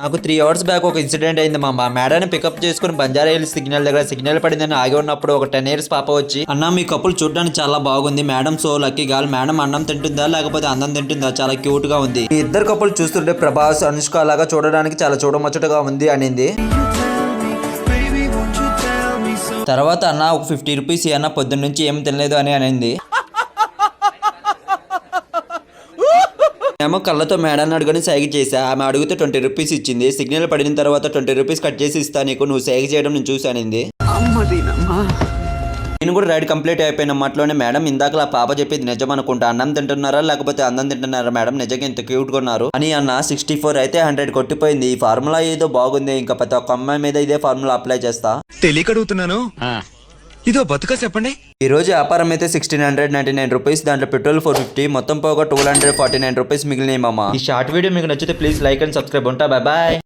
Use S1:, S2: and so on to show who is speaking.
S1: నాకు 3 hours back ఒక incident అయింది మా మేడాన్ని పికప్ చేసుకుని బంజారా హిల్స్ సిగ్నల్ దగ్గర సిగ్నల్ పడిందని ఆగి ఉన్నప్పుడు ఒక 10 ఇయర్స్ పాప వచ్చి అన్న మీ కప్పులు చూడడానికి చాలా బాగుంది madam so lucky girl madam అన్నం తింటుందా లేకపోతే అన్నం తింటుందా చాలా క్యూట్ గా ఉంది ఈ ఇద్దరు కప్పులు చూస్తుంటే ప్రభాస్ అనుష్క లాగా చూడడానికి చాలా చూడముచ్చటగా ఉంది అనింది. తర్వాత అన్న ఒక 50 రూపీస్ అన్న పొద్దున్న నుంచి ఏం తినలేదు అని అనింది. ఏమో కళ్ళతో మేడాన్ని అడుగుని సైగ చేసా. ఆమె అడిగితే 20 రూపీస్ ఇచ్చింది. సిగ్నల్ పడిన తర్వాత 20 రూపీస్ కట్ చేసి ఇస్తా నీకు, నువ్వు సైగ చేయడం నేను చూసానింది. నేను కూడా రైడ్ కంప్లీట్ అయిపోయిన మాటలోనే మేడం ఇందాక ఆ పాప చెప్పేది నిజం అనుకుంటా, అన్నం తింటున్నారా లేకపోతే అన్నం తింటున్నారా మేడం, నిజంగా ఇంత క్యూట్ గా ఉన్నారు అని అన్న. 64 అయితే 100 కొట్టిపోయింది. ఈ ఫార్ములా ఏదో బాగుంది, ఇంకా ప్రతి ఒక్క అమ్మాయి మీద ఇదే ఫార్ములా అప్లై చేస్తా.
S2: తెలియకడుగుతున్నాను, ఇదో బతుక చెప్పండి.
S1: ఈ రోజు వ్యాపారం అయితే 1699 రూపీస్, దాంట్లో పెట్రోల్ 450, మొత్తం పోగా 249 రూపీస్ మిగిలినాయి మామ. ఈ షార్ట్ వీడియో మీకు నచ్చితే ప్లీజ్ లైక్ అండ్ సబ్స్క్రైబ్. ఉంటా, బాయ్ బాయ్.